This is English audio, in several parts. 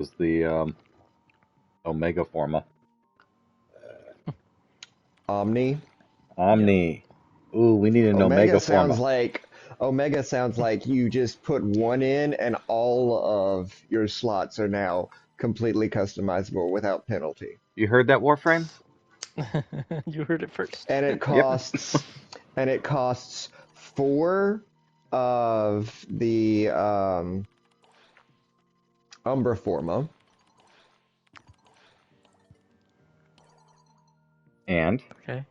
was the Omega Forma. Omni. Omni. Ooh, we need an Omega Forma. Omega sounds like you just put one in and all of your slots are now completely customizable without penalty. You heard that, Warframe? You heard it first. And it Yep. costs 4 of the Umbra Forma. And Okay.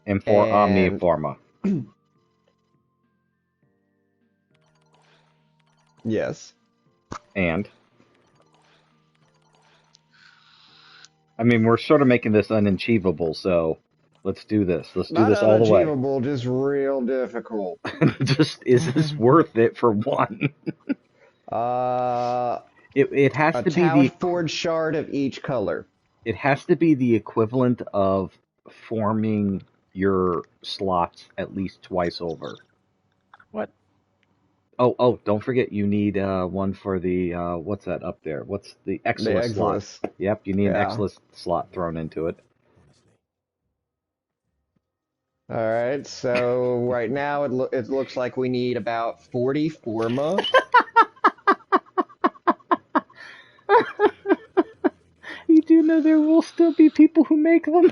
and 4 Omni And Forma. yes. And I mean, we're sort of making this unachievable, so let's do this. Let's do Not this all the way. unachievable, just real difficult. Just, is this worth it for one? It has A to be talent the forged shard of each color. it has to be the equivalent of forming your slots at least twice over. What? Oh, don't forget you need one for the what's that up there? What's the The Exilus slot? Exilus. Yep, you need an Yeah. Exilus slot thrown into it. All right, so right now it looks like we need about 40 Forma. You do know there will still be people who make them.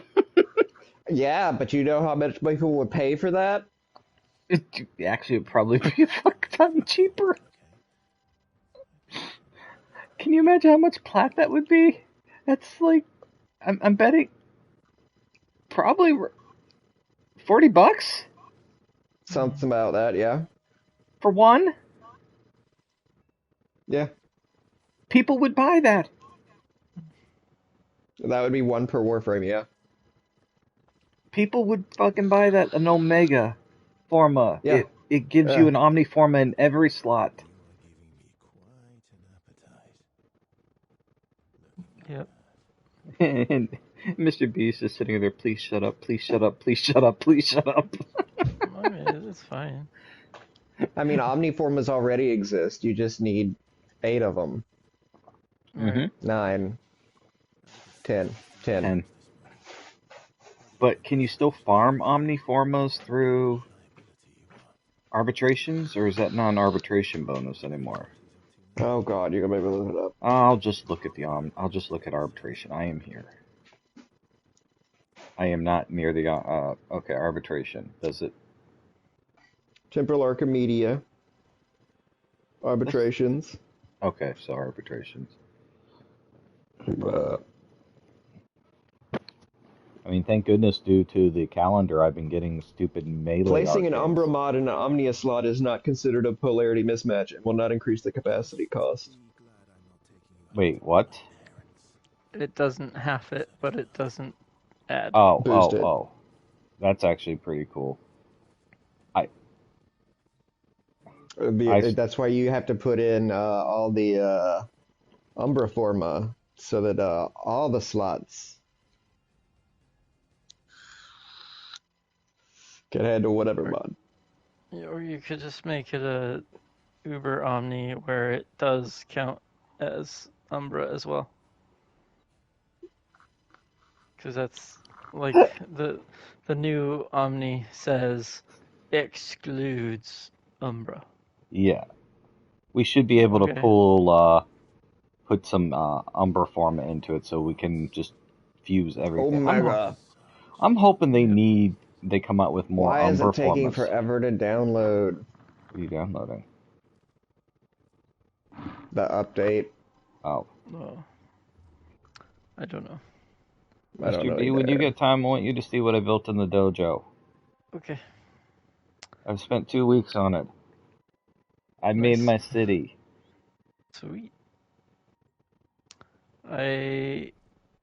Yeah, but you know how much people would pay for that? Actually, it'd probably be a fuck ton cheaper. Can you imagine how much plat that would be? That's like, I'm betting probably $40 Something about that, yeah. for one. Yeah. People would buy that. That would be one per Warframe, yeah. People would fucking buy that. An Omega Forma. Yeah. It gives Yeah. you an Omni Forma in every slot. Yep. And Mr. Beast is sitting there. Please shut up. Please shut up. Please shut up. Please shut up. I mean, it's fine. I mean, Omniformas already exist. You just need 8 of them. Mm-hmm. 9. 10. 10. And but can you still farm Omniformas through arbitrations, or is that not an arbitration bonus anymore? Oh god, you're gonna make me look it up. I'll just look at I'll just look at arbitration. I am here. I am not near the okay, arbitration. Does it? Temporal Archimedia. Arbitrations. Okay, so arbitrations. I mean, thank goodness, due to the calendar, I've been getting stupid melee Placing an arcades. Umbra mod in an Omnia slot is not considered a polarity mismatch and will not increase the capacity cost. Wait, what? It doesn't half it, but it doesn't add. Boost it. Oh. That's actually pretty cool. That's why you have to put in all the Umbra Forma so that all the slots can handle whatever mod. Or you could just make it a Uber Omni where it does count as Umbra as well. Because that's like the new Omni says excludes Umbra. Yeah. We should be able to put some Umbra Forma into it so we can just fuse everything. Omega. I'm hoping they come out with more Why is Umbra it taking Formas. forever to download? What are you downloading? The update. Oh. Oh. I don't know. I don't know Mr. B, when you get time, I want you to see what I built in the dojo. Okay. I've spent 2 weeks on it. I made my city. Sweet. I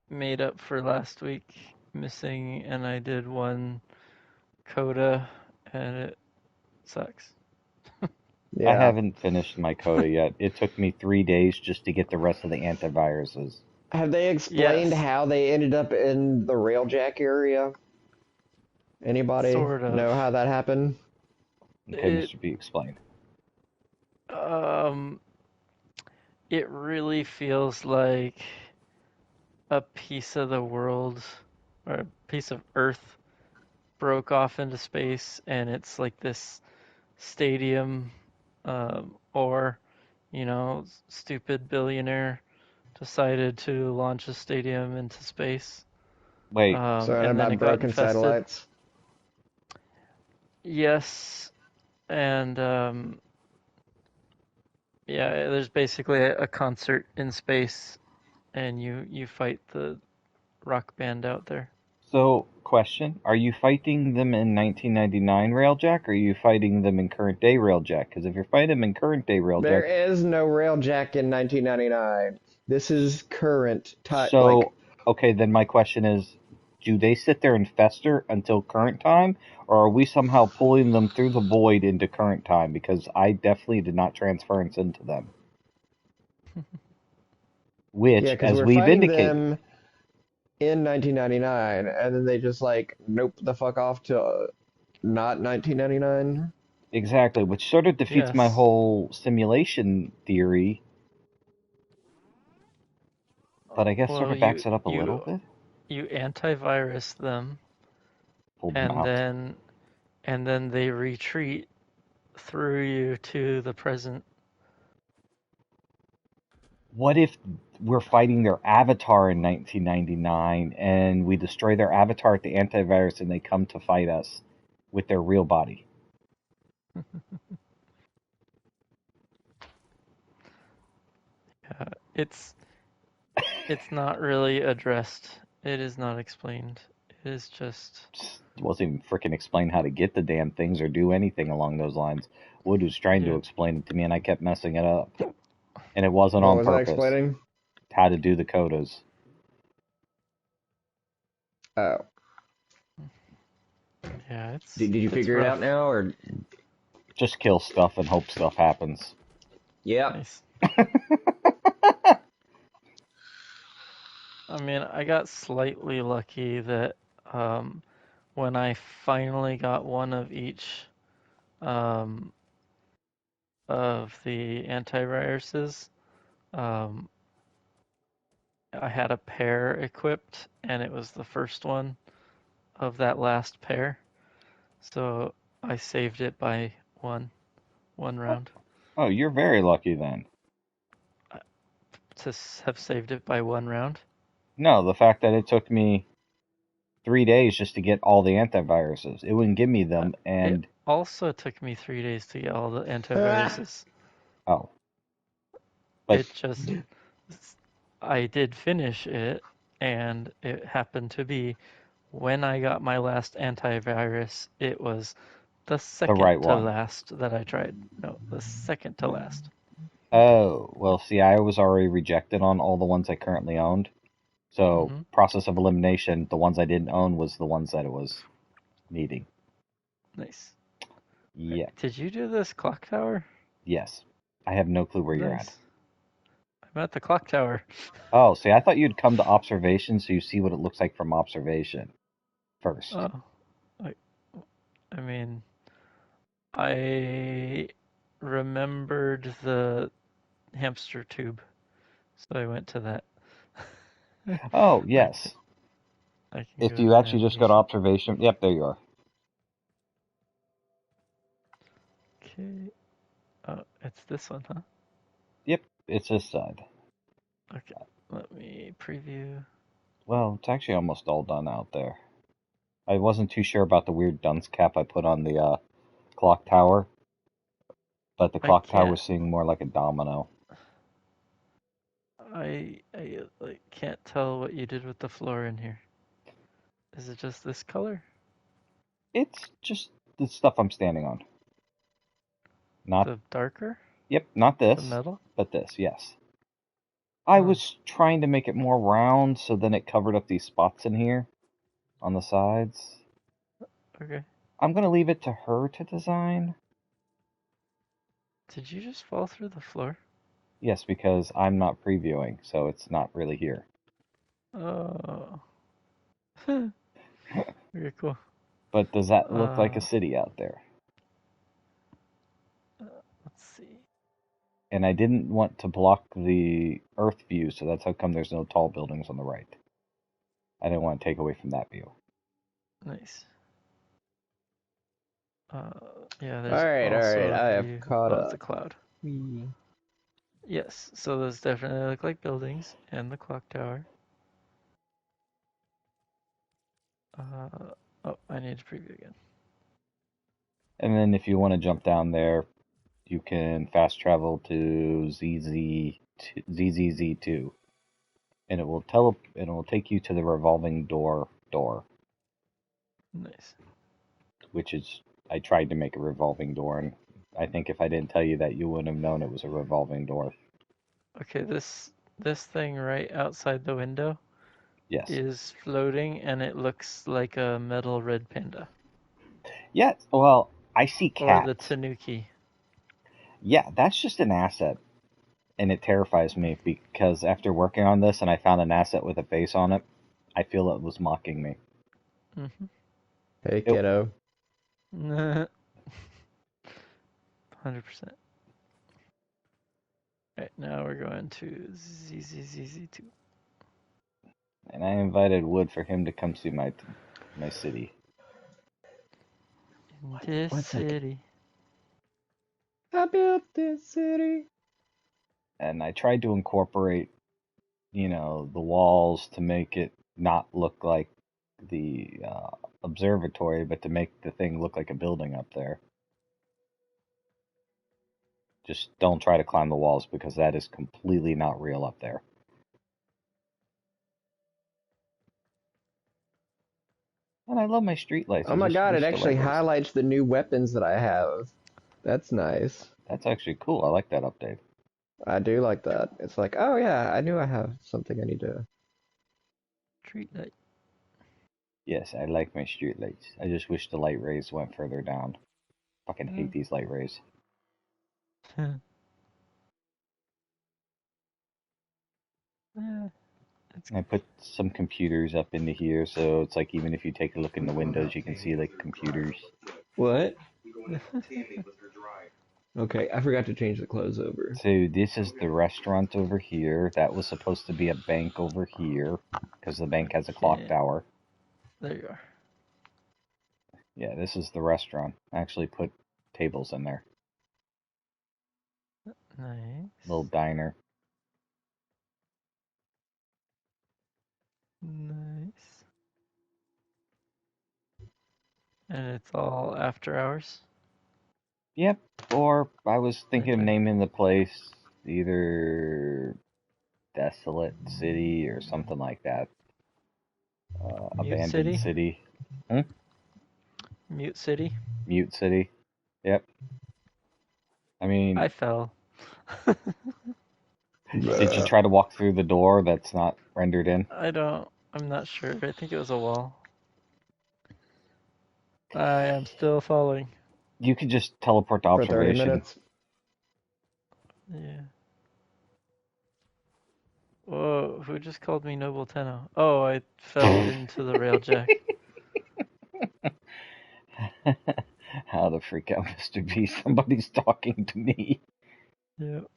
made up for last week missing, and I did one coda, and it sucks. Yeah. I haven't finished my coda yet. It took me 3 days just to get the rest of the antiviruses. Have they explained Yes. how they ended up in the railjack area? Anybody Sort of. know how that happened? Okay, Mr. B, explain. it really feels like a piece of the world or a piece of Earth broke off into space, and it's like this stadium, or stupid billionaire decided to launch a stadium into space, Wait, So, and and then it about got broken infested. satellites. Yes, and yeah, there's basically a concert in space, and you fight the rock band out there. so question, are you fighting them in 1999 Railjack, or are you fighting them in current day Railjack? Because if you're fighting them in current day There Railjack, is no Railjack in 1999. This is current time. so, okay, then my question is, do they sit there and fester until current time, or are we somehow pulling them through the void into current time? Because I definitely did not transference into them. Yeah, Which, because as we're we've fighting indicated, them in 1999, and then they just nope the fuck off to not 1999. exactly, which sort of defeats my Yes. whole simulation theory, but I guess sort Well, of backs you it up a little you bit. you antivirus them, Pulled them and out. then they retreat through you to the present. What if we're fighting their avatar in 1999 and we destroy their avatar at the antivirus and they come to fight us with their real body? It's it's not really addressed. It is not explained. It is just Just wasn't even freaking explain how to get the damn things or do anything along those lines. Wood was trying to yeah. explain it to me and I kept messing it up. And it wasn't What on was I purpose. explaining? How to do the codas. Oh, Yeah, did you it's figure it out rough. now, or? Just kill stuff and hope stuff happens. Yep. Nice. I mean, I got slightly lucky that um, when I finally got one of each um, of the antiviruses, um, I had a pair equipped, and it was the first one of that last pair. So I saved it by one round. Oh, you're very lucky then. To have saved it by one round. No, the fact that it took me 3 days just to get all the antiviruses. It wouldn't give me Uh, them, It and also took me 3 days to get all the Ah, antiviruses. oh, but It just, I did finish it, and it happened to be when I got my last antivirus, it was the the second right to one. last that I tried. No, the second to last. Oh, well, see, I was already rejected on all the ones I currently owned. So, Mm-hmm. process of elimination, the ones I didn't own was the ones that it was needing. Nice. Yeah, Did you do this clock tower? yes. I have no clue where you're at. Nice. I'm at the clock tower. Oh, see, I thought you'd come to observation so you see what it looks like from observation first. Oh, I, I mean, I remembered the hamster tube, so I went to that. Oh, I can, yes. I can If go to you actually just go to navigation. observation, yep, there you are. Okay. Oh, it's this one, huh? Yep, it's this side. Okay. Let me preview. Well, it's actually almost all done out there. I wasn't too sure about the weird dunce cap I put on the clock tower, but the I clock tower can't. was seeing more like a domino. I like can't tell what you did with the floor in here. Is it just this color? It's just the stuff I'm standing on. Not, The darker? yep, not The this, metal? but this, yes. I Huh. was trying to make it more round so then it covered up these spots in here on the sides. Okay. I'm going to leave it to her to design. Did you just fall through the floor? Yes, because I'm not previewing, so it's not really here. Oh. Very cool. But does that look like a Uh, city out there? let's see. and I didn't want to block the Earth view, so that's how come there's no tall buildings on the right. I didn't want to take away from that view. Nice. Yeah, there's All right, also I a have view caught of the up. cloud. Whee. Yes, so those definitely look like buildings and the clock tower. Oh, I need to preview again. And then if you want to jump down there, you can fast travel to ZZZ2, and it will take you to the revolving door, Nice. which is I tried to make a revolving door, and I think if I didn't tell you that, you wouldn't have known it was a revolving door. Okay, this thing right outside the window Yes. is floating, and it looks like a metal red panda. Yeah. Well, I see Or the cats. tanuki. Yeah, that's just an asset, and it terrifies me because after working on this and I found an asset with a face on it, I feel it was mocking me. Mm-hmm. Hey, kiddo. 100%. Right, now we're going to ZZZZ2. And I invited Wood for him to come see my city. In this city. I built this city. And I tried to incorporate, the walls to make it not look like the observatory, but to make the thing look like a building up there. Just don't try to climb the walls because that is completely not real up there. And I love my streetlights. Oh my god, it actually highlights the new weapons that I have. That's nice. That's actually cool. I like that update. I do like that. It's like, oh yeah, I knew I have something I need to... Streetlight. Yes, I like my streetlights. I just wish the light rays went further down. Fucking hate these light rays. I put some computers up into here, so it's like even if you take a look in the windows, you can see like computers. What? Okay, I forgot to change the clothes over. So this is the restaurant over here. That was supposed to be a bank over here, because the bank has a clock tower. There you are. Yeah, this is the restaurant. I actually put tables in there. Nice. Little diner. Nice. And it's all after hours? Yep, or I was thinking of naming the place either Desolate City or something like that. Abandoned City. Mute City? Mute City. Yep. I mean... I fell. Did you try to walk through the door that's not rendered in? I'm not sure. I think it was a wall. I am still falling. You could just teleport to observation. For 30 minutes? Yeah. Whoa, who just called me Noble Tenno? Oh, I fell into the railjack. How the freak out, Mr. B? Somebody's talking to me. Yep.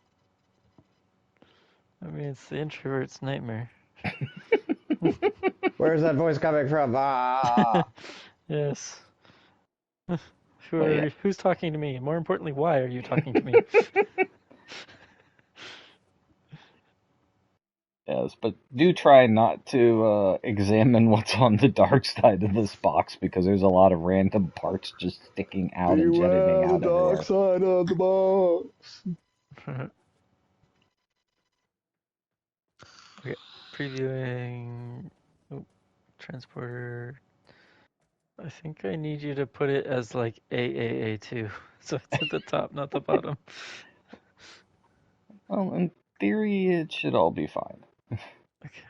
I mean, it's the introvert's nightmare. Where's that voice coming from? Ah! Yes. Who's talking to me? More importantly, why are you talking to me? Yes, but do try not to examine what's on the dark side of this box because there's a lot of random parts just sticking out and jetting out the dark side of the box. Okay, previewing. Oh, transporter. I think I need you to put it as like AAA2, so it's at the top, not the bottom. Well, in theory, it should all be fine. Okay,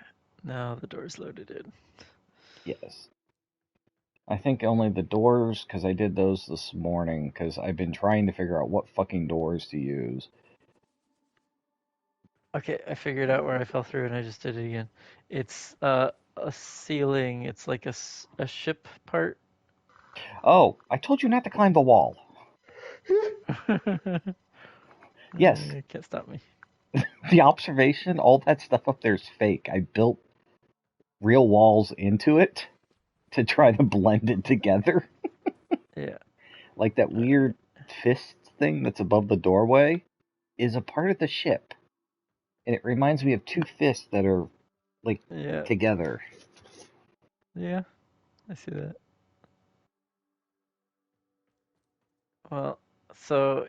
now the door's loaded in. Yes. I think only the doors, because I did those this morning, because I've been trying to figure out what fucking doors to use. Okay, I figured out where I fell through and I just did it again. It's a ceiling, it's like a ship part. Oh, I told you not to climb the wall. Yes, You can't stop me. the observation, all that stuff up there is fake. I built real walls into it to try to blend it together. Yeah. Like that weird fist thing that's above the doorway is a part of the ship. And it reminds me of two fists that are like Yeah. together. Yeah. I see that. Well, so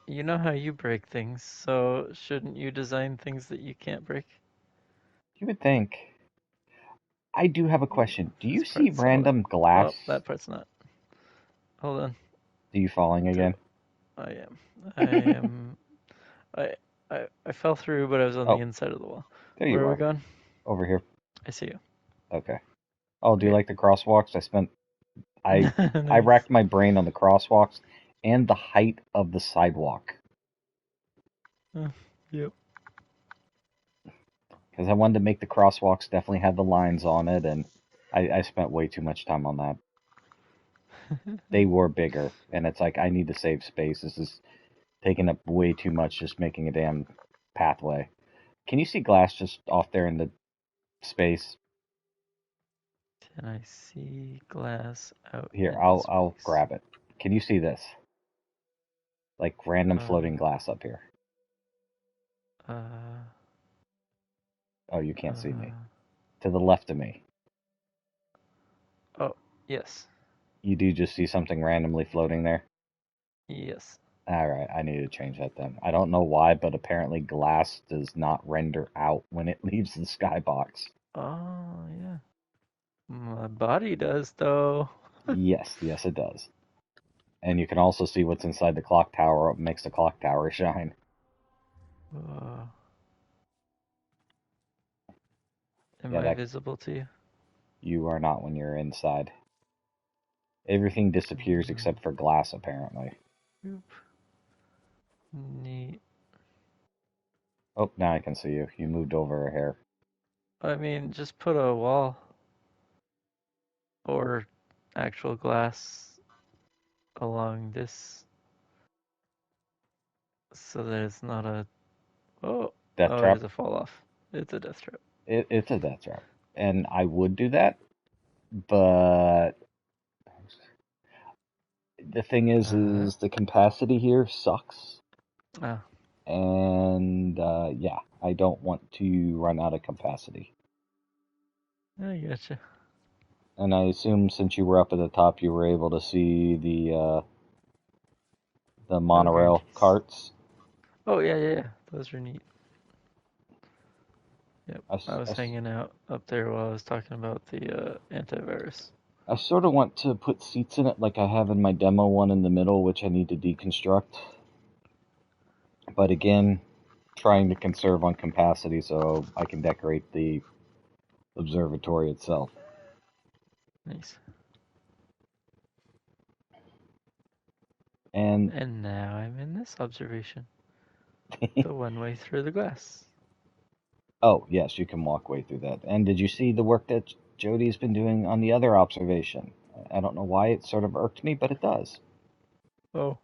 you know how you break things, so shouldn't you design things that you can't break? You would think. I do have a question. Do you This see part's solid. random glass? Oh, that part's not. Hold on. Are you falling again? I am. I am. I fell through, but I was on the Oh, inside of the wall. there Where you are we are. going? Over here. I see you. Okay. Oh, do you Okay. like the crosswalks? I Nice. racked my brain on the crosswalks and the height of the sidewalk Yep. because I wanted to make the crosswalks definitely have the lines on it, and I spent way too much time on that. They were bigger, and it's like I need to save space. This is taking up way too much just making a damn pathway. Can you see glass just off there in the space? Can I see glass out Here, in I'll space? grab it. Can you see this? Like random floating Uh, glass up here. uh, Oh, you can't see me. uh. To the left of me. Oh, yes. You do just see something randomly floating there? Yes. Alright, I need to change that then. I don't know why, but apparently glass does not render out when it leaves the skybox. Oh, yeah. My body does, though. Yes, yes it does. And you can also see what's inside the clock tower. It makes the clock tower shine. Uh, am Yeah, I that visible to you? you are not when you're inside. Everything disappears Mm, except for glass, apparently. Oop. Neat. Oh, now I can see you. You moved over a hair. I mean, just put a wall or actual glass along this so that it's not a. Oh, Death oh, it is trap? a fall off. It's a death trap. It's a death trap. And I would do that, but the thing Uh, is the capacity here sucks. ah, And yeah, I don't want to run out of capacity. I getcha. And I assume since you were up at the top, you were able to see the Oh, green monorail keys. carts. Oh, yeah, yeah, yeah. Those are neat. Yep. I, I was I, hanging out up there while I was talking about the antivirus. I sort of want to put seats in it like I have in my demo one in the middle, which I need to deconstruct. But again, trying to conserve on capacity so I can decorate the observatory itself. Nice. And And now I'm in this observation. The one way through the glass. oh, yes, you can walk way through that. And did you see the work that Jody's been doing on the other observation? I don't know why it sort of irked me, but it does. Oh.